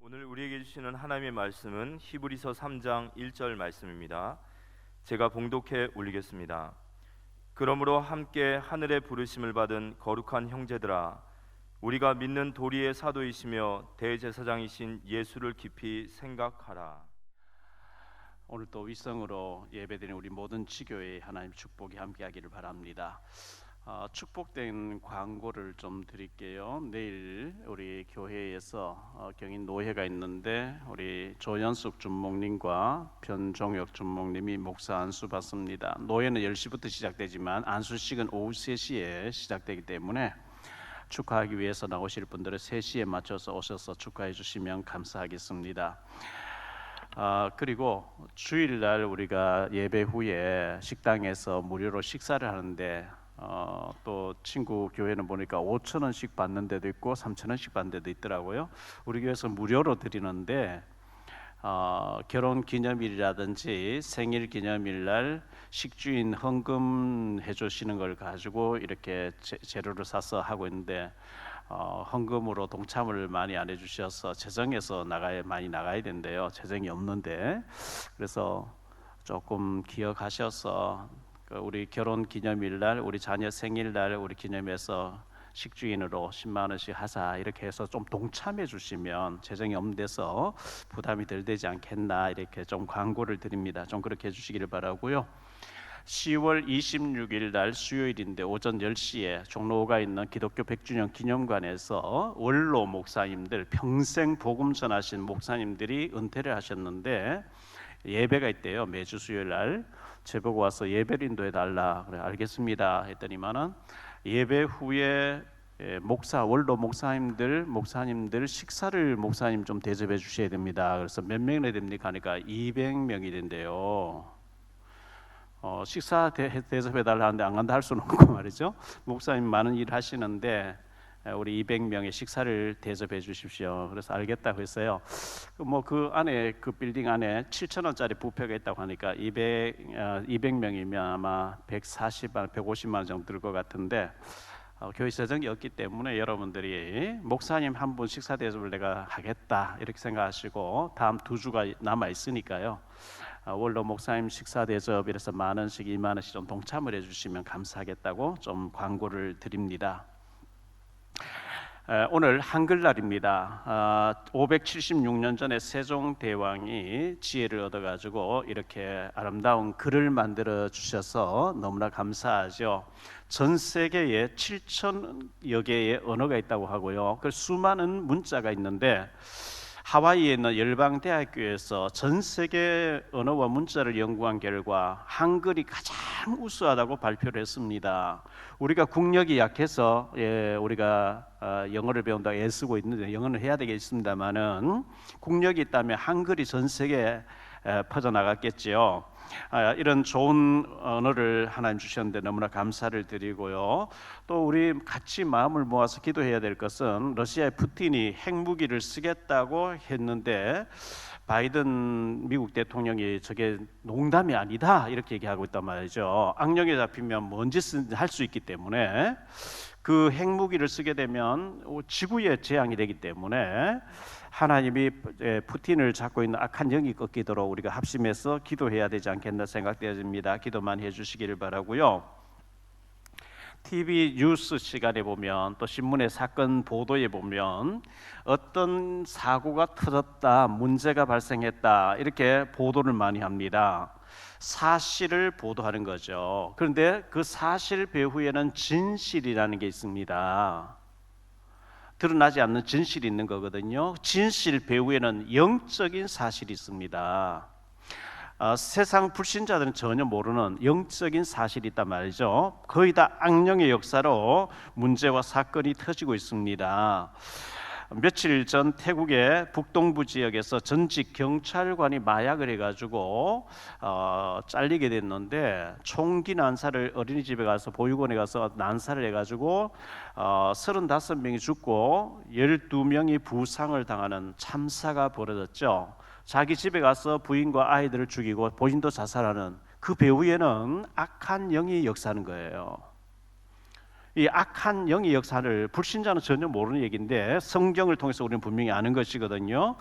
오늘 우리에게 주시는 하나님의 말씀은 히브리서 3장 1절 말씀입니다. 제가 봉독해 올리겠습니다. 그러므로 함께 하늘의 부르심을 받은 거룩한 형제들아, 우리가 믿는 도리의 사도이시며 대제사장이신 예수를 깊이 생각하라. 오늘 또 위성으로 예배드리는 우리 모든 지교회의 하나님 축복이 함께하기를 바랍니다. 축복된 광고를 좀 드릴게요. 내일 우리 교회에서 경인 노회가 있는데 우리 조연숙 준목님과 변종혁 준목님이 목사 안수 받습니다. 노회는 10시부터 시작되지만 안수식은 오후 3시에 시작되기 때문에 축하하기 위해서 나오실 분들은 3시에 맞춰서 오셔서 축하해 주시면 감사하겠습니다. 그리고 주일날 우리가 예배 후에 식당에서 무료로 식사를 하는데 또 친구 교회는 보니까 5,000원씩 받는 데도 있고 3,000원씩 받는 데도 있더라고요. 우리 교회에서 무료로 드리는데 결혼 기념일이라든지 생일 기념일날 식주인 헌금 해주시는 걸 가지고 이렇게 재료를 사서 하고 있는데 헌금으로 동참을 많이 안 해주셔서 재정에서 많이 나가야 된대요. 재정이 없는데, 그래서 조금 기억하셔서 우리 결혼 기념일날, 우리 자녀 생일날 우리 기념해서 식주인으로 10만 원씩 하자 이렇게 해서 좀 동참해 주시면 재정이 없는 데서 부담이 덜 되지 않겠나 이렇게 좀 광고를 드립니다. 좀 그렇게 해주시기를 바라고요. 10월 26일 날 수요일인데 오전 10시에 종로가 있는 기독교 100주년 기념관에서 원로 목사님들, 평생 복음 전하신 목사님들이 은퇴를 하셨는데 예배가 있대요. 매주 수요일 날 제보고 와서 예배를 인도해 달라. 그래 알겠습니다 했더니만은 예배 후에 원로 목사님들 식사를 목사님 좀 대접해 주셔야 됩니다. 그래서 몇 명이나 됩니까 하니까 200명이 된대요. 식사 대접해 달라 하는데 안 간다 할 수는 없고 말이죠. 목사님 많은 일 하시는데 우리 200명의 식사를 대접해 주십시오. 그래서 알겠다고 했어요. 그 안에 그 빌딩 안에 7,000원짜리 뷔페가 있다고 하니까 200명이면 아마 140만 원, 150만 원 정도 들 것 같은데 교회 재정이 없기 때문에 여러분들이 목사님 한 분 식사 대접을 내가 하겠다 이렇게 생각하시고 다음 2주가 남아 있으니까요. 원로 목사님 식사 대접 이래서 10,000원씩 20,000원씩 좀 동참을 해주시면 감사하겠다고 좀 광고를 드립니다. 오늘 한글날입니다. 576년 전에 세종대왕이 지혜를 얻어가지고 이렇게 아름다운 글을 만들어 주셔서 너무나 감사하죠. 전 세계에 7,000여 개의 언어가 있다고 하고요. 그 수많은 문자가 있는데 하와이에 있는 열방대학교에서 전 세계 언어와 문자를 연구한 결과 한글이 가장 우수하다고 발표를 했습니다. 우리가 국력이 약해서 우리가 영어를 배운다고 애쓰고 있는데 영어는 해야 되겠습니다만은 국력이 있다면 한글이 전 세계에 퍼져나갔겠지요. 이런 좋은 언어를 하나님 주셨는데 너무나 감사를 드리고요. 또 우리 같이 마음을 모아서 기도해야 될 것은 러시아의 푸틴이 핵무기를 쓰겠다고 했는데 바이든 미국 대통령이 저게 농담이 아니다 이렇게 얘기하고 있단 말이죠. 악령에 잡히면 뭔 짓을 할 수 있기 때문에 그 핵무기를 쓰게 되면 지구에 재앙이 되기 때문에 하나님이 푸틴을 잡고 있는 악한 영이 꺾이도록 우리가 합심해서 기도해야 되지 않겠나 생각되어집니다. 기도만 해주시기를 바라고요. TV 뉴스 시간에 보면 또 신문의 사건 보도에 보면 어떤 사고가 터졌다, 문제가 발생했다 이렇게 보도를 많이 합니다. 사실을 보도하는 거죠. 그런데 그 사실 배후에는 진실이라는 게 있습니다. 드러나지 않는 진실이 있는 거거든요. 진실 배후에는 영적인 사실이 있습니다. 세상 불신자들은 전혀 모르는 영적인 사실이 있단 말이죠. 거의 다 악령의 역사로 문제와 사건이 터지고 있습니다. 며칠 전 태국의 북동부 지역에서 전직 경찰관이 마약을 해가지고 잘리게 됐는데 총기 난사를 어린이집에 가서 보육원에 가서 난사를 해가지고 35명이 죽고 12명이 부상을 당하는 참사가 벌어졌죠. 자기 집에 가서 부인과 아이들을 죽이고 본인도 자살하는 그 배후에는 악한 영이 역사하는 거예요. 이 악한 영의 역사를 불신자는 전혀 모르는 얘기인데 성경을 통해서 우리는 분명히 아는 것이거든요.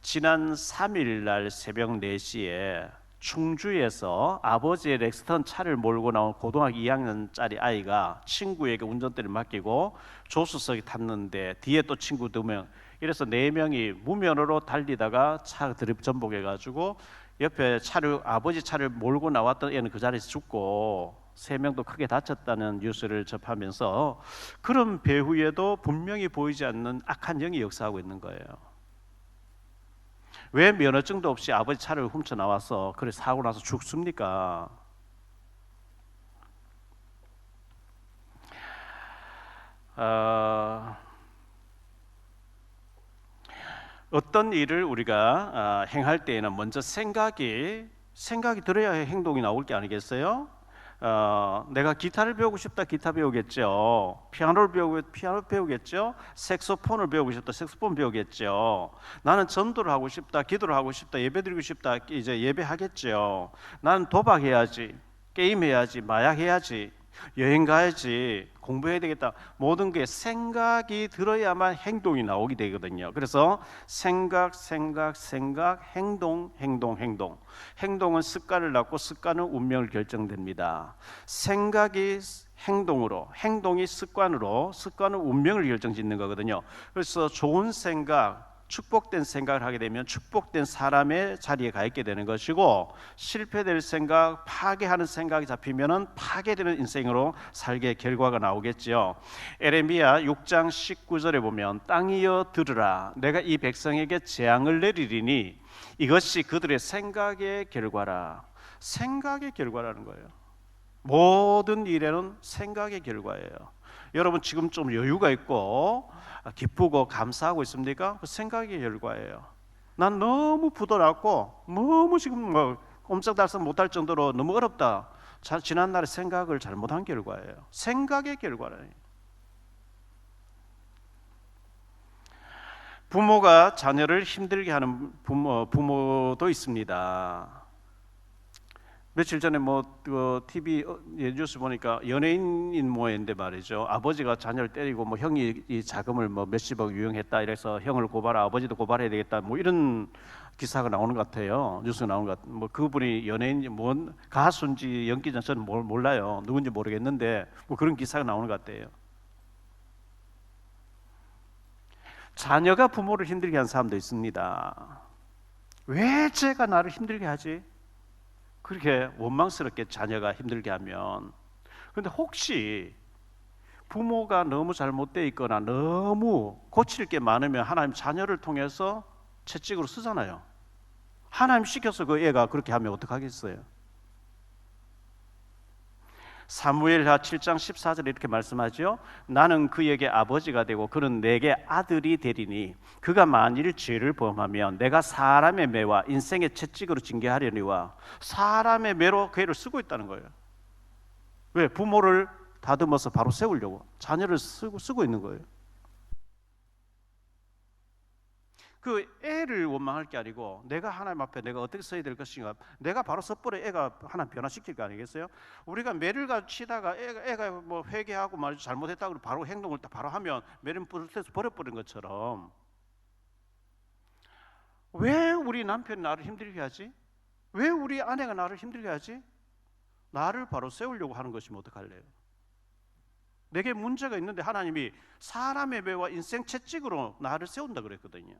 지난 3일 날 새벽 4시에 충주에서 아버지의 렉스턴 차를 몰고 나온 고등학교 2학년짜리 아이가 친구에게 운전대를 맡기고 조수석에 탔는데 뒤에 또 친구 2명, 이래서 4명이 무면허로 달리다가 차가 전복해가지고 옆에 아버지 차를 몰고 나왔던 애는 그 자리에서 죽고 3명도 크게 다쳤다는 뉴스를 접하면서 그런 배후에도 분명히 보이지 않는 악한 영이 역사하고 있는 거예요. 왜 면허증도 없이 아버지 차를 훔쳐 나와서 그래 사고 나서 죽습니까? 어떤 일을 우리가 행할 때에는 먼저 생각이 들어야 행동이 나올 게 아니겠어요? 내가 기타를 배우고 싶다, 기타 배우겠죠. 피아노를 배우고 피아노 배우겠죠. 색소폰을 배우고 싶다, 색소폰 배우겠죠. 나는 전도를 하고 싶다, 기도를 하고 싶다, 예배드리고 싶다, 이제 예배하겠죠. 나는 도박해야지, 게임해야지, 마약해야지, 여행 가야지, 공부해야 되겠다. 모든 게 생각이 들어야만 행동이 나오게 되거든요. 그래서 생각, 행동. 행동은 습관을 낳고 습관은 운명을 결정됩니다. 생각이 행동으로, 행동이 습관으로, 습관은 운명을 결정짓는 거거든요. 그래서 좋은 생각, 축복된 생각을 하게 되면 축복된 사람의 자리에 가 있게 되는 것이고, 실패될 생각, 파괴하는 생각이 잡히면은 파괴되는 인생으로 살게 결과가 나오겠지요. 에레미야 6장 19절에 보면 땅이여 들으라, 내가 이 백성에게 재앙을 내리리니 이것이 그들의 생각의 결과라. 생각의 결과라는 거예요. 모든 일에는 생각의 결과예요. 여러분 지금 좀 여유가 있고 기쁘고 감사하고 있습니까? 그 생각의 결과예요. 난 너무 부도났고 너무 지금 꼼짝달싹 못할 정도로 너무 어렵다. 지난날에 생각을 잘못한 결과예요. 생각의 결과예요. 부모가 자녀를 힘들게 하는 부모도 있습니다. 며칠 전에 TV 뉴스 보니까 연예인 모였는데 말이죠. 아버지가 자녀를 때리고 형이 이 자금을 몇십억 유용했다 이래서 형을 고발하, 아버지도 고발해야 되겠다 이런 기사가 나오는 것 같아요. 뉴스가 나오는 것 같아요. 그분이 연예인지 뭔 가수인지 연기자인지 저는 몰라요. 누군지 모르겠는데 그런 기사가 나오는 것 같아요. 자녀가 부모를 힘들게 하는 사람도 있습니다. 왜 제가 나를 힘들게 하지? 그렇게 원망스럽게 자녀가 힘들게 하면, 그런데 혹시 부모가 너무 잘못되어 있거나 너무 고칠 게 많으면 하나님 자녀를 통해서 채찍으로 쓰잖아요. 하나님 시켜서 그 애가 그렇게 하면 어떡하겠어요? 사무엘하 7장 14절에 이렇게 말씀하죠. 나는 그에게 아버지가 되고 그는 내게 아들이 되리니 그가 만일 죄를 범하면 내가 사람의 매와 인생의 채찍으로 징계하려니와. 사람의 매로 그 애를 쓰고 있다는 거예요. 왜? 부모를 다듬어서 바로 세우려고 자녀를 쓰고 있는 거예요. 그 애를 원망할 게 아니고 내가 하나님 앞에 내가 어떻게 써야 될 것인가, 내가 바로 섣불리 애가 하나님 변화시킬 거 아니겠어요? 우리가 매를 치다가 애가 회개하고 말이죠, 잘못했다고 바로 행동을 바로 하면 매를 뿌려서 버려버린 것처럼, 왜 우리 남편이 나를 힘들게 하지? 왜 우리 아내가 나를 힘들게 하지? 나를 바로 세우려고 하는 것이면 어떡할래요? 내게 문제가 있는데 하나님이 사람의 매와 인생 채찍으로 나를 세운다 그랬거든요.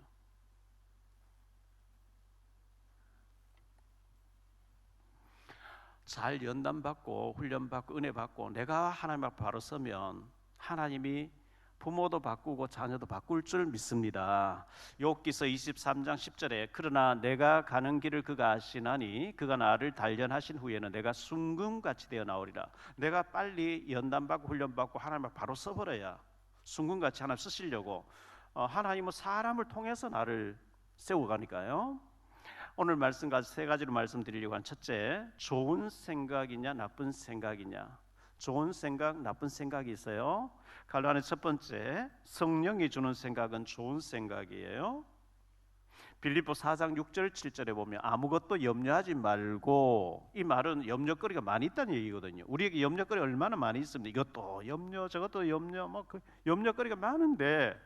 잘 연단받고 훈련받고 은혜받고 내가 하나님 앞에 바로 서면 하나님이 부모도 바꾸고 자녀도 바꿀 줄 믿습니다. 욥기서 23장 10절에 그러나 내가 가는 길을 그가 아시나니 그가 나를 단련하신 후에는 내가 순금같이 되어 나오리라. 내가 빨리 연단받고 훈련받고 하나님 앞에 바로 서버려야 순금같이 하나님 쓰시려고 하나님은 사람을 통해서 나를 세워가니까요. 오늘 말씀 가지고 세 가지로 말씀드리려고 한 첫째, 좋은 생각이냐 나쁜 생각이냐. 좋은 생각, 나쁜 생각이 있어요. 갈라는 첫 번째, 성령이 주는 생각은 좋은 생각이에요. 빌립보 4장 6절 7절에 보면 아무것도 염려하지 말고, 이 말은 염려거리가 많이 있다는 얘기거든요. 우리에게 염려거리 얼마나 많이 있습니다. 이것도 염려, 저것도 염려, 그 염려거리가 많은데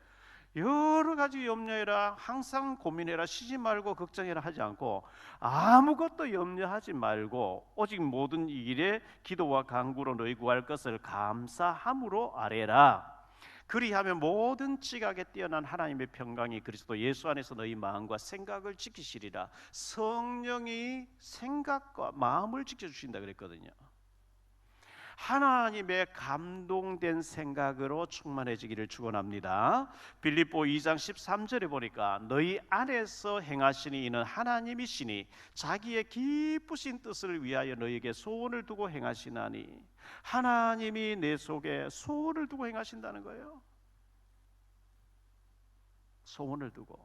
여러 가지 염려해라, 항상 고민해라, 쉬지 말고 걱정해라 하지 않고 아무것도 염려하지 말고 오직 모든 일에 기도와 간구로 너희 구할 것을 감사함으로 아뢰라. 그리하면 모든 지각에 뛰어난 하나님의 평강이 그리스도 예수 안에서 너희 마음과 생각을 지키시리라. 성령이 생각과 마음을 지켜주신다 그랬거든요. 하나님의 감동된 생각으로 충만해지기를 축원합니다. 빌립보 2장 13절에 보니까 너희 안에서 행하시니 이는 하나님이시니 자기의 기쁘신 뜻을 위하여 너희에게 소원을 두고 행하시나니, 하나님이 내 속에 소원을 두고 행하신다는 거예요. 소원을 두고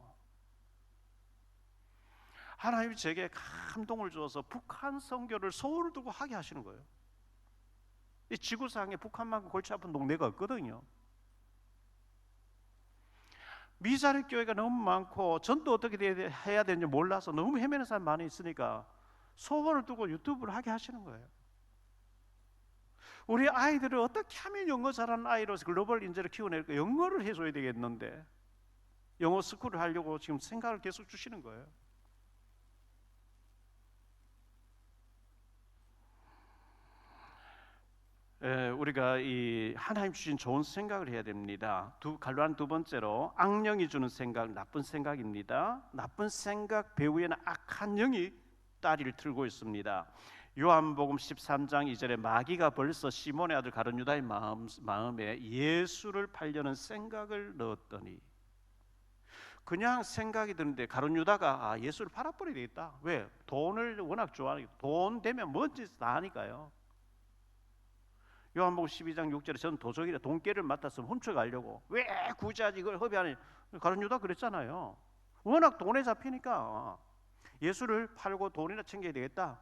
하나님이 제게 감동을 주어서 북한 선교를 소원을 두고 하게 하시는 거예요. 이 지구상에 북한만큼 골치 아픈 동네가 없거든요. 미자립 교회가 너무 많고 전도 어떻게 해야 되는지 몰라서 너무 헤매는 사람 많이 있으니까 소원을 두고 유튜브를 하게 하시는 거예요. 우리 아이들을 어떻게 하면 영어 잘하는 아이로서 글로벌 인재를 키워낼까? 영어를 해줘야 되겠는데 영어 스쿨을 하려고 지금 생각을 계속 주시는 거예요. 우리가 이 하나님 주신 좋은 생각을 해야 됩니다. 갈로안 두 번째로 악령이 주는 생각, 나쁜 생각입니다. 나쁜 생각 배후에는 악한 영이 다리를 틀고 있습니다. 요한복음 13장 2절에 마귀가 벌써 시몬의 아들 가룟 유다의 마음에 예수를 팔려는 생각을 넣었더니, 그냥 생각이 드는데 가룟 유다가 예수를 팔아버려야 되겠다. 왜? 돈을 워낙 좋아하니까. 돈 되면 뭔지 다 하니까요. 요한복음 12장 6절에 저는 도적이라 돈깨를 맡았으면 훔쳐가려고 왜 굳이 아직 이걸 허비하니, 가룟 유다 그랬잖아요. 워낙 돈에 잡히니까 예수를 팔고 돈이나 챙겨야 되겠다,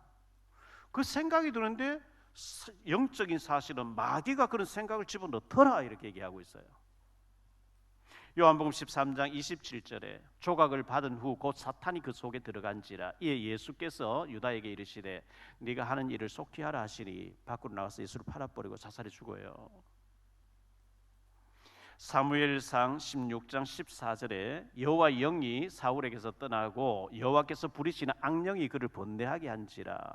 그 생각이 드는데 영적인 사실은 마귀가 그런 생각을 집어넣더라 이렇게 얘기하고 있어요. 요한복음 13장 27절에 조각을 받은 후 곧 사탄이 그 속에 들어간지라. 이에 예수께서 유다에게 이르시되 네가 하는 일을 속히 하라 하시니 밖으로 나가서 예수를 팔아버리고 자살해 죽어요. 사무엘상 16장 14절에 여호와 영이 사울에게서 떠나고 여호와께서 부리시는 악령이 그를 번뇌하게 한지라.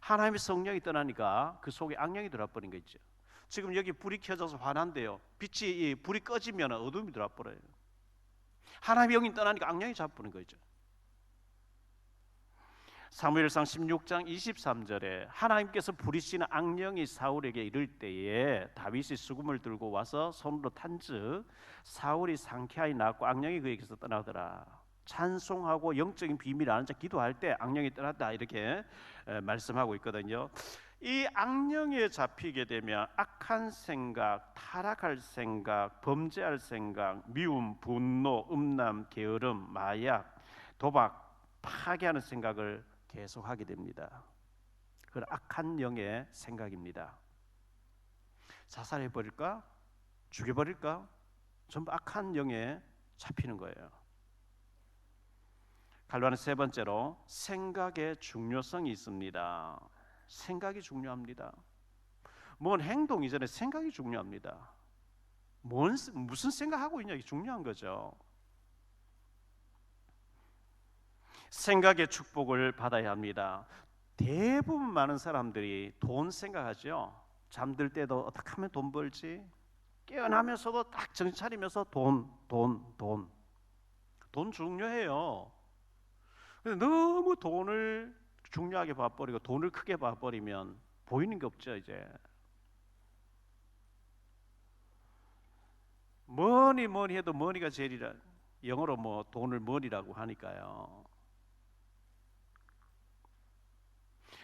하나님의 성령이 떠나니까 그 속에 악령이 들어버린 거 있죠. 지금 여기 불이 켜져서 환한데요, 불이 꺼지면 어둠이 들어와 버려요. 하나님의 영이 떠나니까 악령이 잡히는 거죠. 사무엘상 16장 23절에 하나님께서 부리시는 악령이 사울에게 이를 때에 다윗이 수금을 들고 와서 손으로 탄즉 사울이 상쾌하게 낫고 악령이 그에게서 떠나더라. 찬송하고 영적인 비밀을 아는 자 기도할 때 악령이 떠났다 이렇게 말씀하고 있거든요. 이 악령에 잡히게 되면 악한 생각, 타락할 생각, 범죄할 생각, 미움, 분노, 음란, 게으름, 마약, 도박, 파괴하는 생각을 계속하게 됩니다. 그건 악한 영의 생각입니다. 자살해버릴까? 죽여버릴까? 전부 악한 영에 잡히는 거예요. 갈로아는 세 번째로 생각의 중요성이 있습니다. 생각이 중요합니다. 뭔 행동 이전에 생각이 중요합니다. 무슨 생각하고 있냐, 이게 중요한 거죠. 생각의 축복을 받아야 합니다. 대부분 많은 사람들이 돈 생각하죠. 잠들 때도 어떻게 하면 돈 벌지, 깨어나면서도 딱 정신 차리면서 돈 중요해요. 근데 너무 돈을 중요하게 봐버리고 돈을 크게 봐버리면 보이는 게 없죠. 이제 뭐니 해도 머니가 제일이라, 영어로 뭐 돈을 머니라고 하니까요.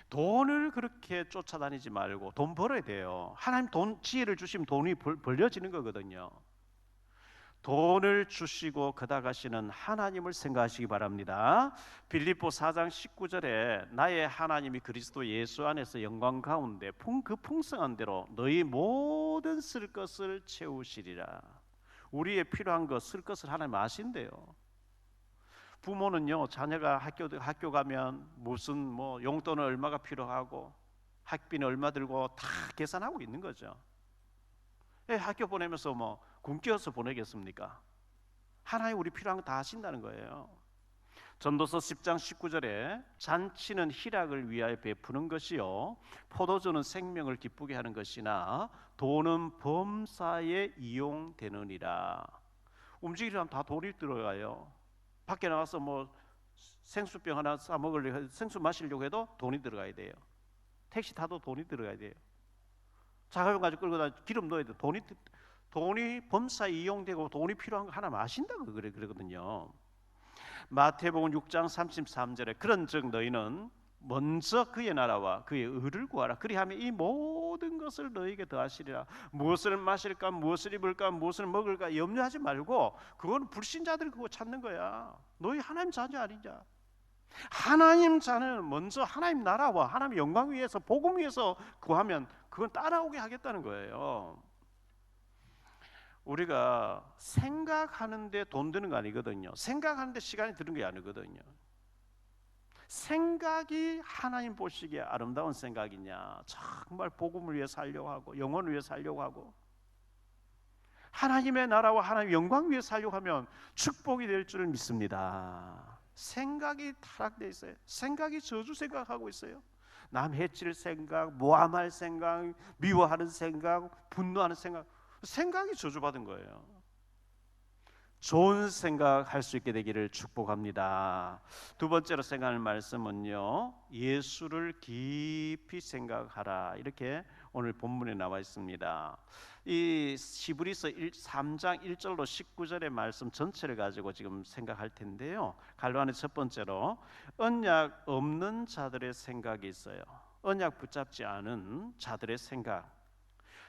돈을 그렇게 쫓아다니지 말고 돈 벌어야 돼요. 하나님 지혜를 주시면 돈이 벌려지는 거거든요. 돈을 주시고 거다가시는 하나님을 생각하시기 바랍니다. 빌립보 4장 19절에 나의 하나님이 그리스도 예수 안에서 영광 가운데 그 풍성한 대로 너희 모든 쓸 것을 채우시리라. 우리의 필요한 것, 쓸 것을 하나님 아신대요. 부모는요, 자녀가 학교 가면 무슨 뭐 용돈은 얼마가 필요하고 학비는 얼마 들고 다 계산하고 있는 거죠. 학교 보내면서 뭐 굶겨서 보내겠습니까? 하나님 우리 필요한 거 다 하신다는 거예요. 전도서 10장 19절에 잔치는 희락을 위하여 베푸는 것이요 포도주는 생명을 기쁘게 하는 것이나 돈은 범사에 이용되느니라. 움직이려면 다 돈이 들어가요. 밖에 나가서 뭐 생수병 하나 사 먹으려고 생수 마시려고 해도 돈이 들어가야 돼요. 택시 타도 돈이 들어가야 돼요. 자가용 가지고 끌고 다 기름 넣어야 돼. 돈이 범사에 이용되고 돈이 필요한 거 하나 마신다고 그러거든요. 마태복음 6장 33절에 그런즉 너희는 먼저 그의 나라와 그의 의를 구하라. 그리하면 이 모든 것을 너희에게 더하시리라. 무엇을 마실까, 무엇을 입을까, 무엇을 먹을까 염려하지 말고, 그건 불신자들이 그거 찾는 거야. 너희 하나님 자녀 아니냐? 하나님 자녀는 먼저 하나님 나라와 하나님 영광 위해서, 복음 위해서 구하면 그건 따라오게 하겠다는 거예요. 우리가 생각하는데 돈 드는 거 아니거든요. 생각하는데 시간이 드는 게 아니거든요. 생각이 하나님 보시기에 아름다운 생각이냐, 정말 복음을 위해 살려고 하고 영혼을 위해 살려고 하고 하나님의 나라와 하나님의 영광 위해 살려고 하면 축복이 될 줄 믿습니다. 생각이 타락되어 있어요. 생각이 저주 생각하고 있어요. 남 해칠 생각, 모함할 생각, 미워하는 생각, 분노하는 생각, 생각이 저주받은 거예요. 좋은 생각할 수 있게 되기를 축복합니다. 두 번째로 생각할 말씀은요, 예수를 깊이 생각하라, 이렇게 오늘 본문에 나와 있습니다. 이 히브리서 3장 1절로 19절의 말씀 전체를 가지고 지금 생각할 텐데요, 갈로안의 첫 번째로 언약 없는 자들의 생각이 있어요. 언약 붙잡지 않은 자들의 생각.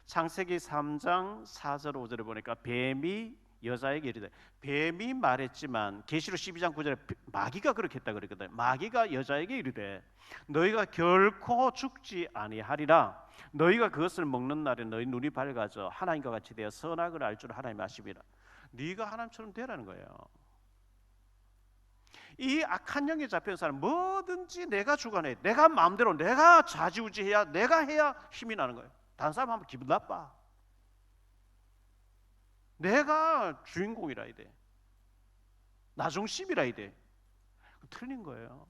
창세기 3장 4절 5절에 보니까 뱀이 여자에게 이르되, 뱀이 말했지만 계시록 12장 9절에 마귀가 그렇게 했다 그랬거든요. 마귀가 여자에게 이르되 너희가 결코 죽지 아니하리라. 너희가 그것을 먹는 날에 너희 눈이 밝아져 하나님과 같이 되어 선악을 알 줄 하나님 아시리라. 네가 하나님처럼 되라는 거예요. 이 악한 영에 잡힌 사람 뭐든지 내가 주관해, 내가 마음대로 내가 좌지우지해야, 내가 해야 힘이 나는 거예요. 다른 사람 하면 기분 나빠. 내가 주인공이라 해야 돼. 나 중심이라 해야 돼. 틀린 거예요.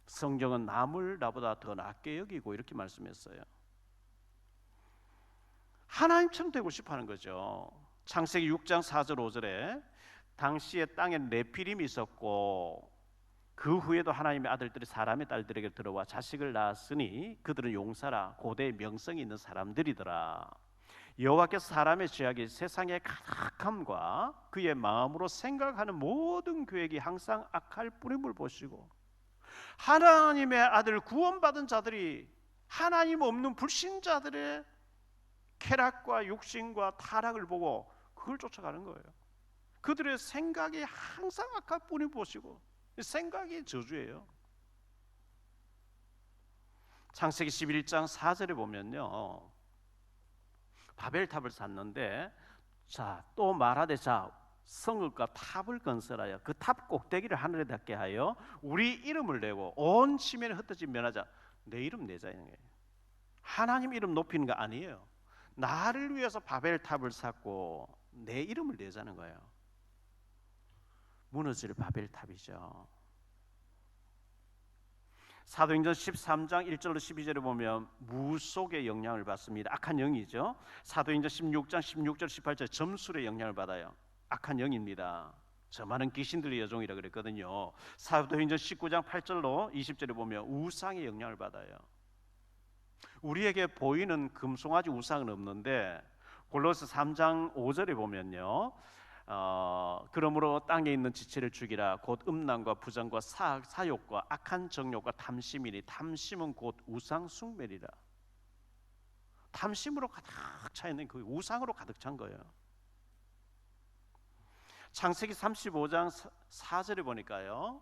성경은 남을 나보다 더 낫게 여기고 이렇게 말씀했어요. 하나님처럼 되고 싶어하는 거죠. 창세기 6장 4절 5절에 당시에 땅에 네피림이 있었고 그 후에도 하나님의 아들들이 사람의 딸들에게 들어와 자식을 낳았으니 그들은 용사라, 고대의 명성이 있는 사람들이더라. 여호와께서 사람의 죄악이 세상의 가득함과 그의 마음으로 생각하는 모든 계획이 항상 악할 뿐임을 보시고, 하나님의 아들 구원받은 자들이 하나님 없는 불신자들의 쾌락과 육신과 타락을 보고 그걸 쫓아가는 거예요. 그들의 생각이 항상 악할 뿐임을 보시고, 생각이 저주예요. 창세기 11장 4절에 보면요, 바벨탑을 샀는데 또 말하되 성읍과 탑을 건설하여 그 탑 꼭대기를 하늘에 닿게 하여 우리 이름을 내고 온 지면에 흩어진 면하자. 내 이름 내자는 거예요. 하나님 이름 높이는 거 아니에요. 나를 위해서 바벨탑을 샀고 내 이름을 내자는 거예요. 무너질 바벨탑이죠. 사도행전 13장 1절로 12절에 보면 무속의 영향을 받습니다. 악한 영이죠. 사도행전 16장 16절 18절 점술의 영향을 받아요. 악한 영입니다. 저 많은 귀신들의 여종이라 그랬거든요. 사도행전 19장 8절로 20절에 보면 우상의 영향을 받아요. 우리에게 보이는 금송아지 우상은 없는데 골로새 3장 5절에 보면요, 그러므로 땅에 있는 지체를 죽이라. 곧 음란과 부정과 사욕과 악한 정욕과 탐심이니 탐심은 곧 우상 숭배리라. 탐심으로 가득 차 있는 그 우상으로 가득 찬 거예요. 창세기 35장 4절에 보니까요,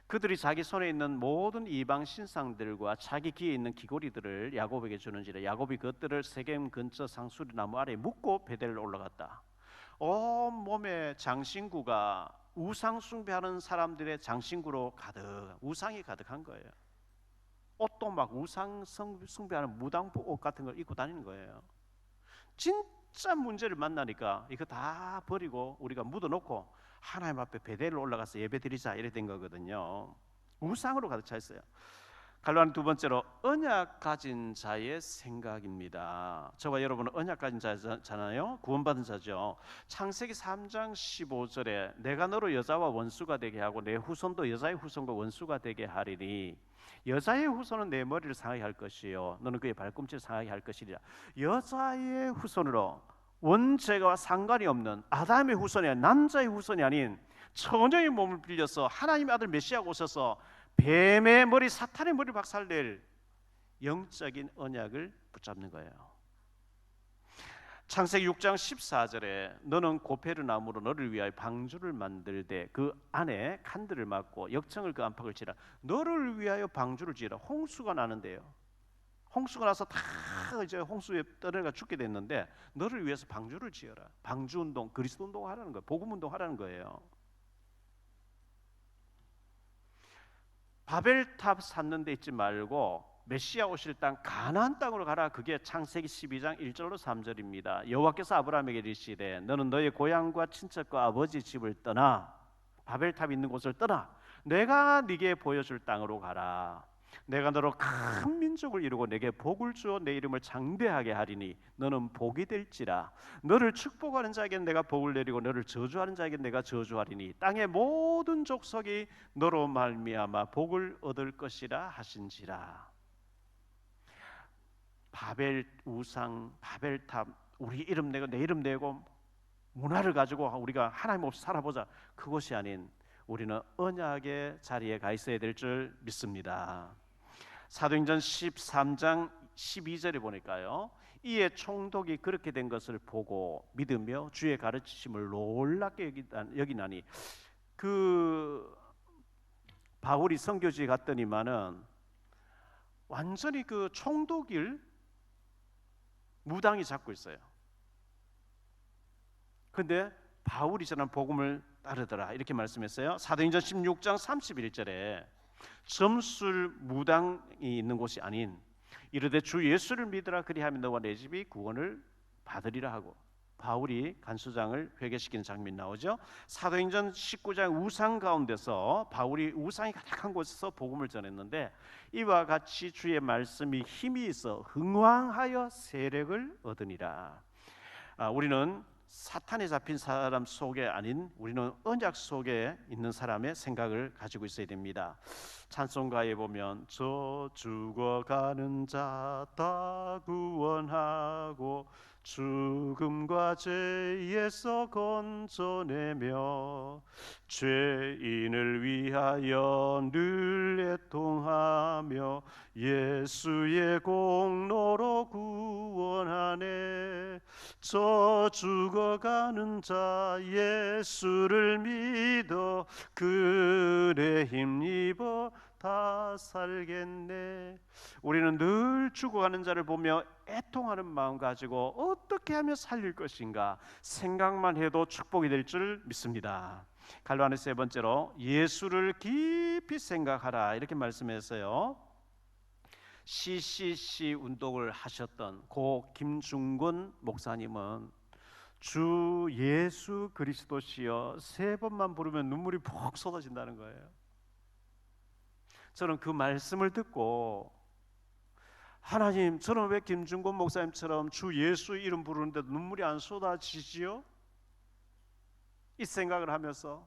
그들이 자기 손에 있는 모든 이방 신상들과 자기 귀에 있는 귀고리들을 야곱에게 주는지라. 야곱이 그것들을 세겜 근처 상수리 나무 아래에 묻고 베델로 올라갔다. 온 몸에 장신구가 우상 숭배하는 사람들의 장신구로 가득, 우상이 가득한 거예요. 옷도 막 우상 숭배하는 무당복 옷 같은 걸 입고 다니는 거예요. 진짜 문제를 만나니까 이거 다 버리고 우리가 묻어놓고 하나님 앞에 베델을 올라가서 예배 드리자 이래 된 거거든요. 우상으로 가득 차 있어요. 갈로하는 두 번째로 언약 가진 자의 생각입니다. 저와 여러분은 언약 가진 자잖아요. 구원받은 자죠. 창세기 3장 15절에 내가 너로 여자와 원수가 되게 하고 내 후손도 여자의 후손과 원수가 되게 하리니 여자의 후손은 내 머리를 상하게 할 것이요 너는 그의 발꿈치를 상하게 할 것이리라. 여자의 후손으로 원죄와 상관이 없는 아담의 후손이 아닌 남자의 후손이 아닌 처녀의 몸을 빌려서 하나님의 아들 메시아가 오셔서 뱀의 머리, 사탄의 머리 박살낼 영적인 언약을 붙잡는 거예요. 창세기 6장 14절에 너는 고페르 나무로 너를 위하여 방주를 만들되 그 안에 칸들을 막고 역청을 그 안팎을 치라. 너를 위하여 방주를 지으라. 홍수가 나는데요. 홍수가 나서 다 이제 홍수에 떠내가 죽게 됐는데 너를 위해서 방주를 지어라. 방주 운동, 그리스도 운동 하라는 거예요. 복음 운동 하라는 거예요. 바벨탑 쌓는 데 있지 말고 메시아 오실 땅 가나안 땅으로 가라. 그게 창세기 12장 1절로 3절입니다. 여호와께서 아브라함에게 이르시되 너는 너의 고향과 친척과 아버지 집을 떠나 바벨탑 있는 곳을 떠나 내가 네게 보여줄 땅으로 가라. 내가 너로 큰 민족을 이루고 내게 복을 주어 내 이름을 장대하게 하리니 너는 복이 될지라. 너를 축복하는 자에게는 내가 복을 내리고 너를 저주하는 자에게는 내가 저주하리니 땅의 모든 족속이 너로 말미암아 복을 얻을 것이라 하신지라. 바벨 우상, 바벨탑, 우리 이름 내고 내 이름 내고 문화를 가지고 우리가 하나님 없이 살아보자, 그것이 아닌 우리는 언약의 자리에 가 있어야 될 줄 믿습니다. 사도행전 13장 12절에 보니까요, 이에 총독이 그렇게 된 것을 보고 믿으며 주의 가르치심을 놀랍게 여기나니, 그 바울이 선교지에 갔더니만은 완전히 그 총독을 무당이 잡고 있어요. 근데 바울이 전한 복음을 따르더라 이렇게 말씀했어요. 사도행전 16장 31절에 점술 무당이 있는 곳이 아닌 이르되 주 예수를 믿으라 그리하면 너와 내 집이 구원을 받으리라 하고 바울이 간수장을 회개시키는 장면이 나오죠. 사도행전 19장 우상 가운데서 바울이 우상이 가득한 곳에서 복음을 전했는데 이와 같이 주의 말씀이 힘이 있어 흥왕하여 세력을 얻으니라. 우리는 사탄에 잡힌 사람 속에 아닌 우리는 언약 속에 있는 사람의 생각을 가지고 있어야 됩니다. 찬송가에 보면 저 죽어가는 자 다 구원하고 죽음과 죄에서 건져내며 죄인을 위하여 늘 애통하며 예수의 공로로 구원하네. 저 죽어가는 자 예수를 믿어 그의 힘입어 다 살겠네. 우리는 늘 죽어가는 자를 보며 애통하는 마음 가지고 어떻게 하면 살릴 것인가 생각만 해도 축복이 될 줄 믿습니다. 갈로아는 세 번째로 예수를 깊이 생각하라 이렇게 말씀했어요. CCC 운동을 하셨던 고 김중권 목사님은 주 예수 그리스도시여 세 번만 부르면 눈물이 푹 쏟아진다는 거예요. 저는 그 말씀을 듣고 하나님, 저는 왜 김중권 목사님처럼 주 예수 이름 부르는데도 눈물이 안 쏟아지지요? 이 생각을 하면서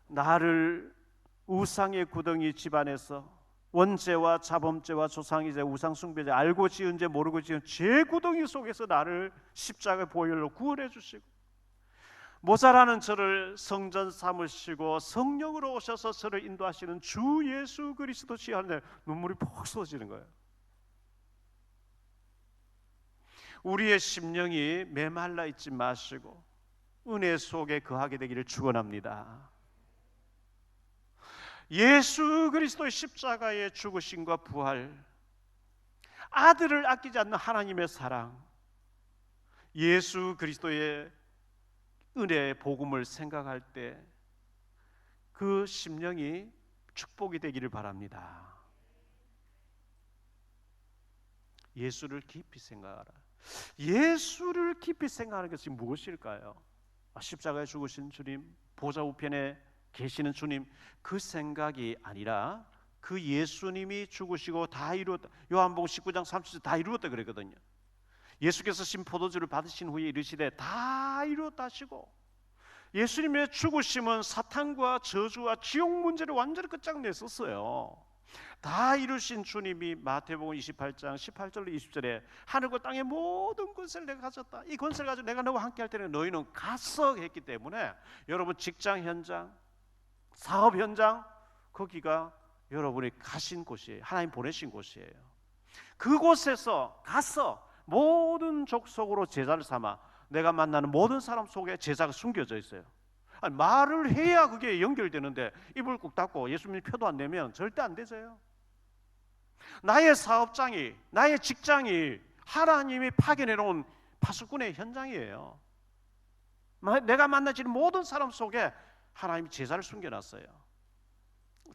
나를 우상의 구덩이 집안에서 원죄와 자범죄와 조상이죄 우상 숭배죄 알고 지은 죄 모르고 지은 죄 구덩이 속에서 나를 십자가 보혈로 구원해 주시고 모자라는 저를 성전 삼으시고 성령으로 오셔서 저를 인도하시는 주 예수 그리스도 시하는데 눈물이 푹 쏟아지는 거예요. 우리의 심령이 메말라 있지 마시고 은혜 속에 거하게 되기를 축원합니다. 예수 그리스도의 십자가의 죽으심과 부활, 아들을 아끼지 않는 하나님의 사랑, 예수 그리스도의 은혜의 복음을 생각할 때 그 심령이 축복이 되기를 바랍니다. 예수를 깊이 생각하라. 예수를 깊이 생각하는 것이 무엇일까요? 십자가에 죽으신 주님, 보좌 우편에 계시는 주님, 그 생각이 아니라 그 예수님이 죽으시고 다 이루었다. 요한복음 19장 30절 다 이루었다 그랬거든요. 예수께서 신 포도주를 받으신 후에 이르시되 다 이루었다 하시고, 예수님의 죽으심은 사탄과 저주와 지옥 문제를 완전히 끝장냈었어요. 다 이루신 주님이 마태복음 28장 18절로 20절에 하늘과 땅의 모든 권세를 내가 가졌다. 이 권세를 가지고 내가 너와 함께 할 때는 너희는 가서 했기 때문에 여러분 직장 현장, 사업 현장, 거기가 여러분이 가신 곳이에요. 하나님 보내신 곳이에요. 그곳에서 가서 모든 족속으로 제자를 삼아 내가 만나는 모든 사람 속에 제자가 숨겨져 있어요. 아니, 말을 해야 그게 연결되는데 입을 꾹 닫고 예수님 표도 안 내면 절대 안 되세요. 나의 사업장이, 나의 직장이 하나님이 파견해 놓은 파수꾼의 현장이에요. 내가 만나지는 모든 사람 속에 하나님이 제자를 숨겨놨어요.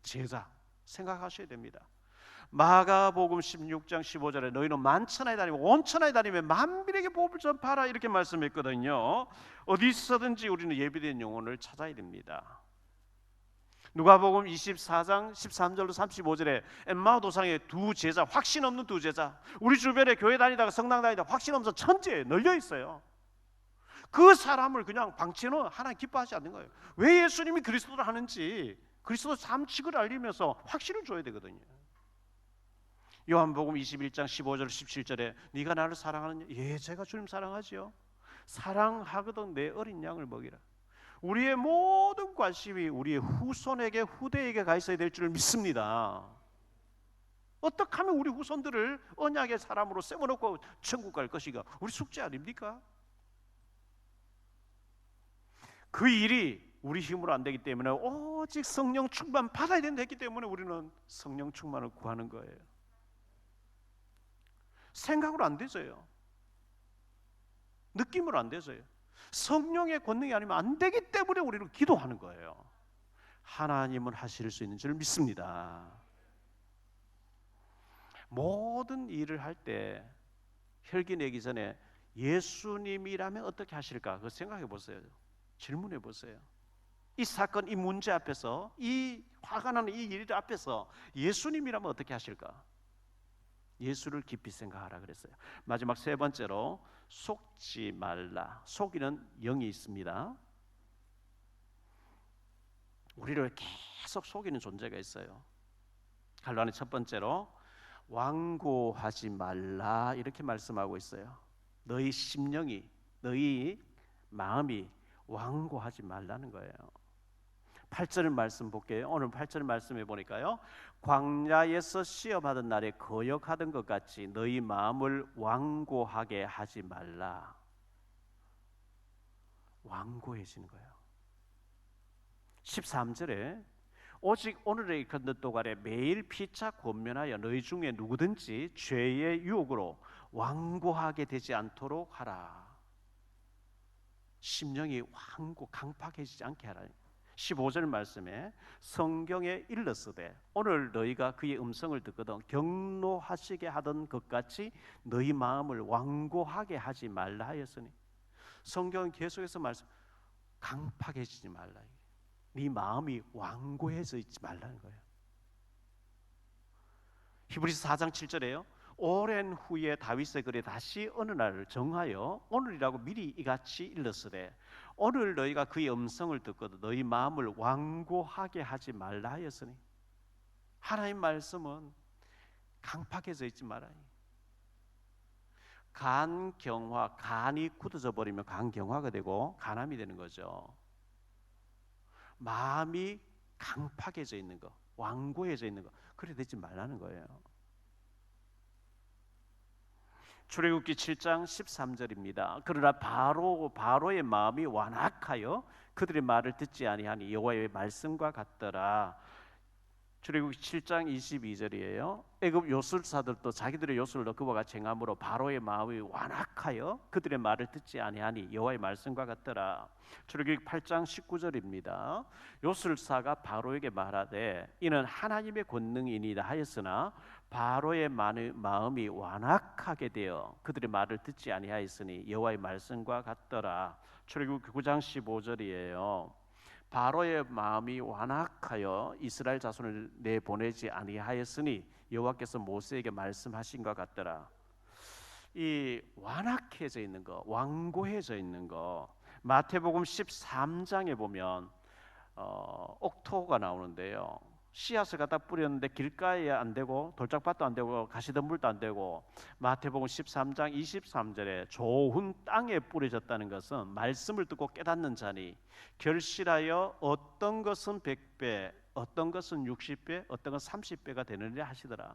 제자 생각하셔야 됩니다. 마가복음 16장 15절에 너희는 만천하에 다니고 온천하에 다니며 만민에게 복음을 전파하라 이렇게 말씀했거든요. 어디서든지 우리는 예비된 영혼을 찾아야 됩니다. 누가복음 24장 13절로 35절에 엠마오 도상의 두 제자, 확신 없는 두 제자, 우리 주변에 교회 다니다가 성당 다니다가 확신 없어서 천지에 널려 있어요. 그 사람을 그냥 방치해놓으면 하나님 기뻐하지 않는 거예요. 왜 예수님이 그리스도를 하는지 그리스도 삼칙을 알리면서 확신을 줘야 되거든요. 요한복음 21장 15절 17절에 네가 나를 사랑하느냐? 예, 제가 주님 사랑하지요. 사랑하거든 내 어린 양을 먹이라. 우리의 모든 관심이 우리의 후손에게, 후대에게 가 있어야 될 줄 믿습니다. 어떻게 하면 우리 후손들을 언약의 사람으로 세워놓고 천국 갈 것인가? 우리 숙제 아닙니까? 그 일이 우리 힘으로 안 되기 때문에 오직 성령 충만 받아야 된다 했기 때문에 우리는 성령 충만을 구하는 거예요. 생각으로 안 되져요. 느낌으로 안 되져요. 성령의 권능이 아니면 안 되기 때문에 우리는 기도하는 거예요. 하나님은 하실 수 있는 줄 믿습니다. 모든 일을 할 때 혈기 내기 전에 예수님이라면 어떻게 하실까? 그거 생각해 보세요. 질문해 보세요. 이 사건, 이 문제 앞에서, 이 화가 나는 이 일 앞에서 예수님이라면 어떻게 하실까? 예수를 깊이 생각하라 그랬어요. 마지막 세 번째로 속지 말라. 속이는 영이 있습니다. 우리를 계속 속이는 존재가 있어요. 갈라니 첫 번째로 완고하지 말라 이렇게 말씀하고 있어요. 너희 심령이, 너희 마음이 완고하지 말라는 거예요. 8절 말씀 볼게요. 오늘 8절 말씀해 보니까요, 광야에서 시험하던 날에 거역하던 것 같이 너희 마음을 완고하게 하지 말라. 완고해지는 거예요. 13절에 오직 오늘의 일컫는 동안에 매일 피차 권면하여 너희 중에 누구든지 죄의 유혹으로 완고하게 되지 않도록 하라. 심령이 완고 강팍해지지 않게 하라. 15절 말씀에 성경에 일렀으되 오늘 너희가 그의 음성을 듣거든 경노하시게 하던 것 같이 너희 마음을 완고하게 하지 말라 하였으니, 성경은 계속해서 말씀, 강팍해지지 말라. 네 마음이 완고해져 있지 말라는 거예요. 히브리서 4장 7절에요. 오랜 후에 다윗의 글에 다시 어느 날을 정하여 오늘이라고 미리 이같이 일렀으되 오늘 너희가 그의 음성을 듣거든 너희 마음을 완고하게 하지 말라 하였으니, 하나님 말씀은 강팍해져 있지 말아요. 간경화, 간이 굳어져 버리면 간경화가 되고 간암이 되는 거죠. 마음이 강팍해져 있는 거, 완고해져 있는 거, 그래 되지 말라는 거예요. 출애굽기 7장 13절입니다. 그러나 바로의 마음이 완악하여 그들의 말을 듣지 아니하니 여호와의 말씀과 같더라. 출애굽기 7장 22절이에요. 애굽 요술사들도 자기들의 요술로 그와 같이 행함으로 바로의 마음이 완악하여 그들의 말을 듣지 아니하니 여호와의 말씀과 같더라. 출애굽기 8장 19절입니다. 요술사가 바로에게 말하되 이는 하나님의 권능이니이다 하였으나 바로의 마음이 완악하게 되어 그들의 말을 듣지 아니하였으니 여호와의 말씀과 같더라. 출애굽기 9장 15절이에요. 바로의 마음이 완악하여 이스라엘 자손을 내보내지 아니하였으니 여호와께서 모세에게 말씀하신 것 같더라. 이 완악해져 있는 거, 완고해져 있는 거, 마태복음 13장에 보면 옥토가 나오는데요. 씨앗을 갖다 뿌렸는데 길가에 안 되고 돌짝밭도 안 되고 가시덤불도 안 되고, 마태복음 13장 23절에 좋은 땅에 뿌려졌다는 것은 말씀을 듣고 깨닫는 자니 결실하여 어떤 것은 100배, 어떤 것은 60배, 어떤 것은 30배가 되느니라 하시더라.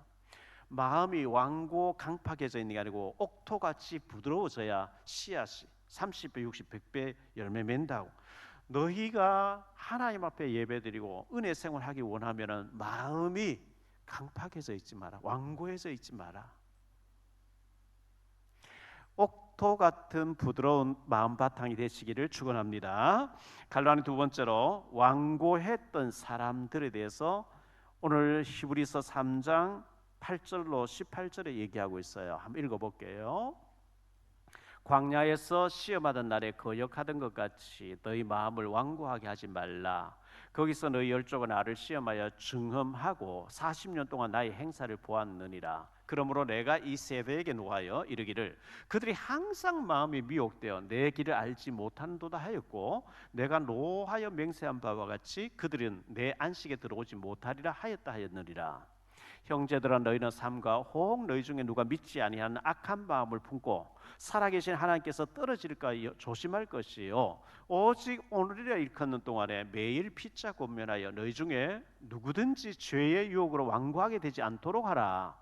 마음이 완고 강팍해져 있는 게 아니고 옥토같이 부드러워져야 씨앗이 30배, 60, 100배 열매 맺는다고. 너희가 하나님 앞에 예배드리고 은혜 생활하기 원하면은 마음이 강팍해져 있지 마라. 완고해져 있지 마라. 옥토 같은 부드러운 마음 바탕이 되시기를 축원합니다. 갈라니 두 번째로 완고했던 사람들에 대해서 오늘 히브리서 3장 8절로 18절에 얘기하고 있어요. 한번 읽어볼게요. 광야에서 시험하던 날에 거역하던 것 같이 너희 마음을 완고하게 하지 말라. 거기서 너희 열조가 나를 시험하여 증험하고 40년 동안 나의 행사를 보았느니라. 그러므로 내가 이 세대에게 노하여 이르기를 그들이 항상 마음이 미혹되어 내 길을 알지 못한도다 하였고, 내가 노하여 맹세한 바와 같이 그들은 내 안식에 들어오지 못하리라 하였다 하였느니라. 형제들아, 너희는 삼가 혹 너희 중에 누가 믿지 아니하는 악한 마음을 품고 살아계신 하나님께서 떨어질까 조심할 것이요, 오직 오늘이라 일컫는 동안에 매일 피차 권면하여 너희 중에 누구든지 죄의 유혹으로 완고하게 되지 않도록 하라.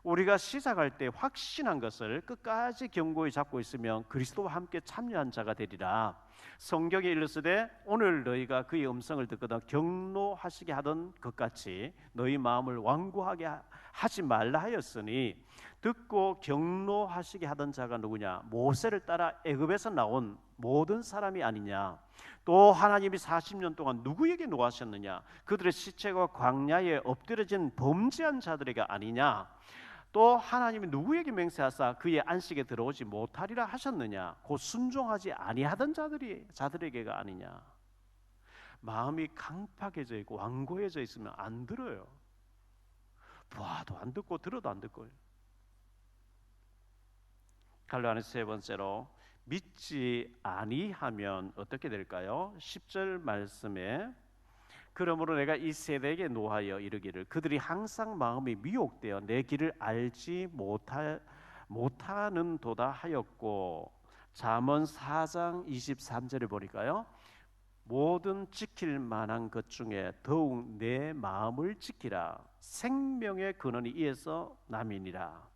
우리가 시작할 때 확신한 것을 끝까지 견고히 잡고 있으면 그리스도와 함께 참여한 자가 되리라. 성경에 일렀으되 오늘 너희가 그의 음성을 듣거든 경노하시게 하던 것 같이 너희 마음을 완고하게 하지 말라 하였으니, 듣고 경노하시게 하던 자가 누구냐? 모세를 따라 애굽에서 나온 모든 사람이 아니냐? 또 하나님이 40년 동안 누구에게 노하셨느냐? 그들의 시체가 광야에 엎드려진 범죄한 자들에게 아니냐? 또 하나님이 누구에게 맹세하사 그의 안식에 들어오지 못하리라 하셨느냐? 곧 순종하지 아니하던 자들에게가 아니냐? 마음이 강팍해져 있고 완고해져 있으면 안 들어요. 봐도 안 듣고 들어도 안 듣고요. 갈라니 세 번째로 믿지 아니하면 어떻게 될까요? 10절 말씀에 그러므로 내가 이 세대에게 노하여 이르기를 그들이 항상 마음이 미혹되어 내 길을 알지 못하는 도다 하였고, 잠언 4장 23절에 보니까요, 모든 지킬 만한 것 중에 더욱 내 마음을 지키라. 생명의 근원이 이에서 남이니라.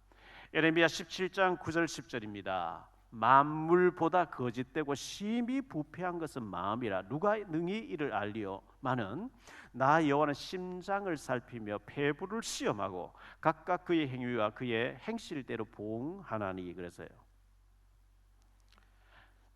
에레미야 17장 9절 10절입니다. 만물보다 거짓되고 심히 부패한 것은 마음이라. 누가 능히 이를 알리요? 마는 나 여호와는 심장을 살피며 폐부를 시험하고 각각 그의 행위와 그의 행실대로 보응하나니. 그래서요.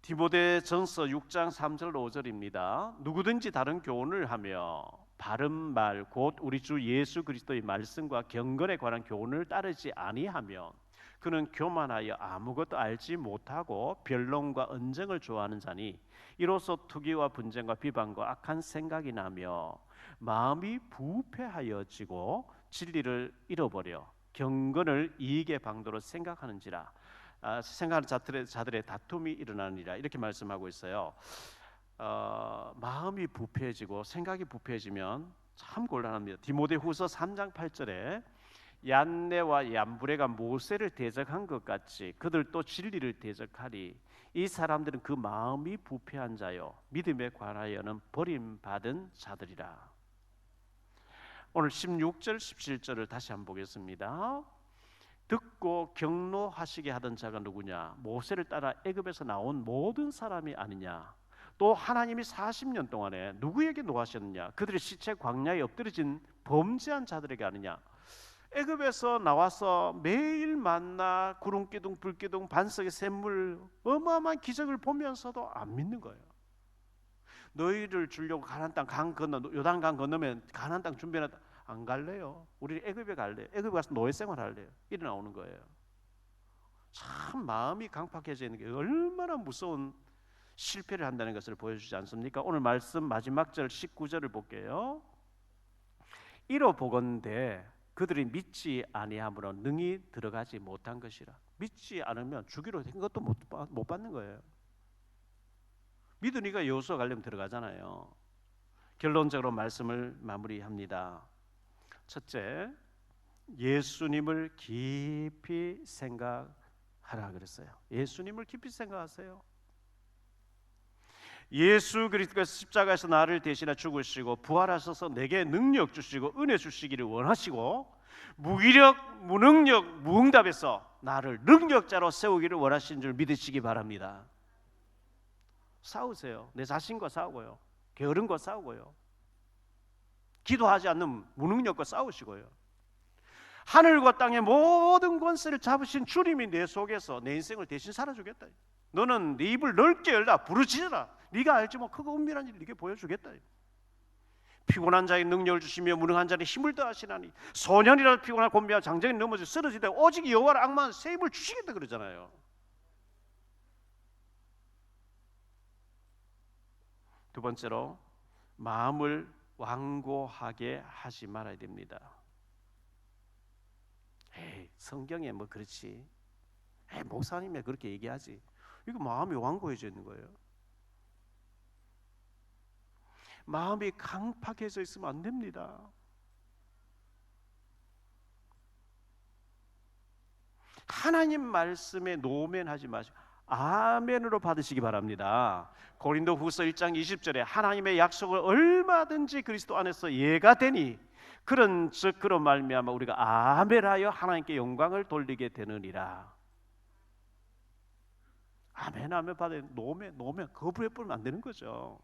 디모데전서 6장 3절 5절입니다. 누구든지 다른 교훈을 하며 바른 말 곧 우리 주 예수 그리스도의 말씀과 경건에 관한 교훈을 따르지 아니하면 그는 교만하여 아무것도 알지 못하고 변론과 언쟁을 좋아하는 자니, 이로써 투기와 분쟁과 비방과 악한 생각이 나며 마음이 부패하여지고 진리를 잃어버려 경건을 이익의 방도로 생각하는지라. 생각하는 자들의 다툼이 일어나느니라. 이렇게 말씀하고 있어요. 마음이 부패해지고 생각이 부패해지면 참 곤란합니다. 디모데후서 3장 8절에 얀네와 얀브레가 모세를 대적한 것 같이 그들도 진리를 대적하리. 이 사람들은 그 마음이 부패한 자요 믿음에 관하여는 버림받은 자들이라. 오늘 16절 17절을 다시 한번 보겠습니다. 듣고 경노하시게 하던 자가 누구냐? 모세를 따라 애굽에서 나온 모든 사람이 아니냐? 또 하나님이 40년 동안에 누구에게 노하셨느냐? 그들의 시체 광야에 엎드려진 범죄한 자들에게 하느냐? 애굽에서 나와서 매일 만나 구름기둥 불기둥 반석의 샘물 어마어마한 기적을 보면서도 안 믿는 거예요. 너희를 주려고 가나안 땅 강 건너 요단강 건너면 가나안 땅 준비해놨다. 안 갈래요. 우리 애굽에 갈래요. 애굽에 가서 노예 생활 할래요. 이래 나오는 거예요. 참 마음이 강팍해져 있는 게 얼마나 무서운 실패를 한다는 것을 보여주지 않습니까? 오늘 말씀 마지막 절 19절을 볼게요. 이로 보건대 그들이 믿지 아니함으로 능히 들어가지 못한 것이라. 믿지 않으면 주기로 된 것도 못 받는 거예요. 믿으니까 여호수아 가려면 들어가잖아요. 결론적으로 말씀을 마무리합니다. 첫째, 예수님을 깊이 생각하라 그랬어요. 예수님을 깊이 생각하세요. 예수 그리스도께서 십자가에서 나를 대신해 죽으시고 부활하셔서 내게 능력 주시고 은혜 주시기를 원하시고 무기력, 무능력, 무응답에서 나를 능력자로 세우기를 원하시는 줄 믿으시기 바랍니다. 싸우세요. 내 자신과 싸우고요. 게으름과 싸우고요. 기도하지 않는 무능력과 싸우시고요. 하늘과 땅의 모든 권세를 잡으신 주님이 내 속에서 내 인생을 대신 살아주겠다. 너는 네 입을 넓게 열라 부르짖어라. 네가 알지 뭐 크고 은밀한 일을 네게 보여주겠다. 피곤한 자의 능력을 주시며 무능한 자의 힘을 더하시나니 소년이라도 피곤하고 곤비하고 장정이 넘어져 쓰러지되 오직 여호와를 앙망하는 새 힘을 주시겠다 그러잖아요. 두 번째로 마음을 완고하게 하지 말아야 됩니다. 에이, 성경에 뭐 그렇지. 에이, 목사님이 그렇게 얘기하지. 이거 마음이 완고해져 있는 거예요. 마음이 강팍해져 있으면 안 됩니다. 하나님 말씀에 노면하지 마시고 아멘으로 받으시기 바랍니다. 고린도후서 1장 20절에 하나님의 약속을 얼마든지 그리스도 안에서 예가 되니 그런 즉 그런 말미암아 우리가 아멘하여 하나님께 영광을 돌리게 되느니라. 아멘하면 받아야 노면 거부해 버리면 안 되는 거죠.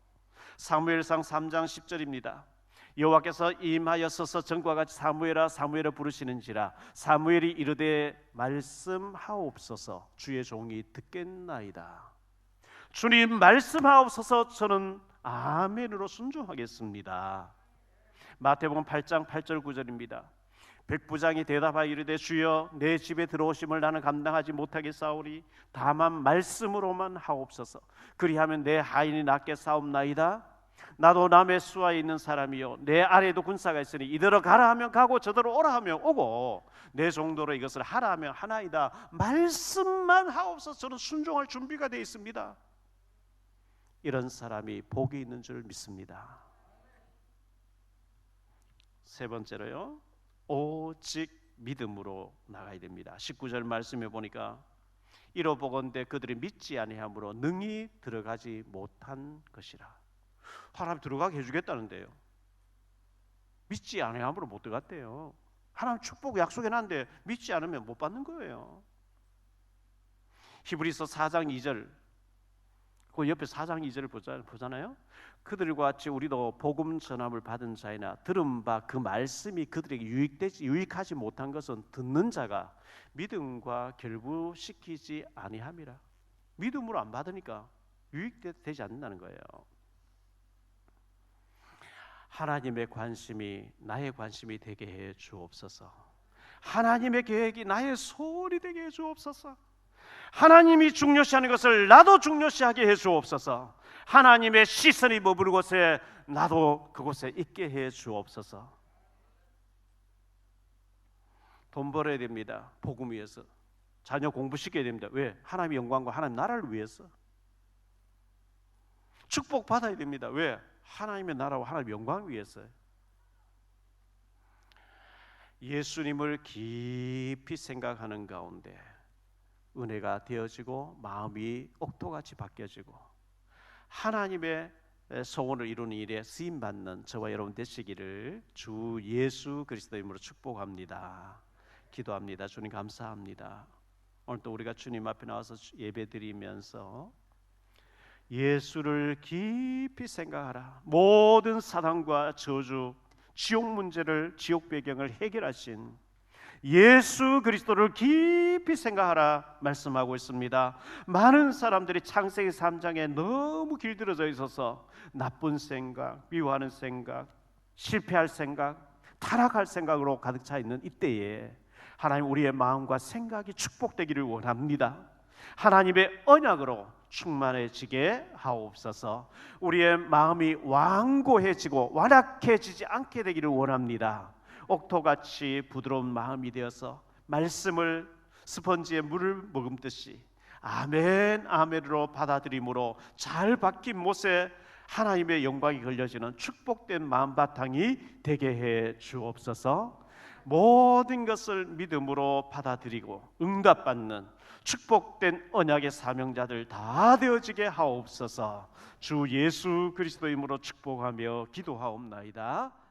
사무엘상 3장 10절입니다. 여호와께서 임하여서서 전과 같이 사무엘아 사무엘아 부르시는지라 사무엘이 이르되 말씀하옵소서 주의 종이 듣겠나이다. 주님 말씀하옵소서 저는 아멘으로 순종하겠습니다. 마태복음 8장 8절 9절입니다. 백부장이 대답하여 이르되 주여 내 집에 들어오심을 나는 감당하지 못하겠사오니 다만 말씀으로만 하옵소서. 그리하면 내 하인이 낫게 싸움나이다. 나도 남의 수하에 있는 사람이요 내 아래에도 군사가 있으니 이대로 가라 하면 가고 저대로 오라 하면 오고 내 정도로 이것을 하라 하면 하나이다. 말씀만 하옵소서. 저는 순종할 준비가 되어 있습니다. 이런 사람이 복이 있는 줄 믿습니다. 세 번째로요, 오직 믿음으로 나가야 됩니다. 19절 말씀해 보니까 이로 보건대 그들이 믿지 아니함으로 능히 들어가지 못한 것이라. 하나님 들어가게 해주겠다는데요, 믿지 아니함으로 못 들어갔대요. 하나님 축복 약속해놨는데 믿지 않으면 못 받는 거예요. 히브리서 4장 2절, 그 옆에 4장 2절을 보잖아요. 그들과 같이 우리도 복음 전함을 받은 자이나 들은 바 그 말씀이 그들에게 유익하지 못한 것은 듣는 자가 믿음과 결부시키지 아니함이라. 믿음으로 안 받으니까 유익되지 않는다는 거예요. 하나님의 관심이 나의 관심이 되게 해 주옵소서. 하나님의 계획이 나의 소원이 되게 해 주옵소서. 하나님이 중요시하는 것을 나도 중요시하게 해 주옵소서. 하나님의 시선이 머무는 곳에 나도 그곳에 있게 해 주옵소서. 돈 벌어야 됩니다. 복음 위해서. 자녀 공부시켜야 됩니다. 왜? 하나님의 영광과 하나님 나라를 위해서. 축복 받아야 됩니다. 왜? 하나님의 나라와 하나님의 영광을 위해서요. 예수님을 깊이 생각하는 가운데 은혜가 되어지고 마음이 옥토같이 바뀌어지고 하나님의 소원을 이루는 일에 쓰임받는 저와 여러분 되시기를 주 예수 그리스도 이름으로 축복합니다. 기도합니다. 주님 감사합니다. 오늘 또 우리가 주님 앞에 나와서 예배드리면서 예수를 깊이 생각하라. 모든 사단과 저주, 지옥 문제를, 지옥 배경을 해결하신 예수 그리스도를 깊이 생각하라 말씀하고 있습니다. 많은 사람들이 창세기 3장에 너무 길들여져 있어서 나쁜 생각, 미워하는 생각, 실패할 생각, 타락할 생각으로 가득 차 있는 이때에 하나님 우리의 마음과 생각이 축복되기를 원합니다. 하나님의 언약으로 충만해지게 하옵소서. 우리의 마음이 완고해지고 완악해지지 않게 되기를 원합니다. 옥토같이 부드러운 마음이 되어서 말씀을 스펀지에 물을 머금듯이 아멘 아멘으로 받아들임으로 잘 박힌 못에 하나님의 영광이 걸려지는 축복된 마음바탕이 되게 해 주옵소서. 모든 것을 믿음으로 받아들이고 응답받는 축복된 언약의 사명자들 다 되어지게 하옵소서. 주 예수 그리스도 이름으로 축복하며 기도하옵나이다.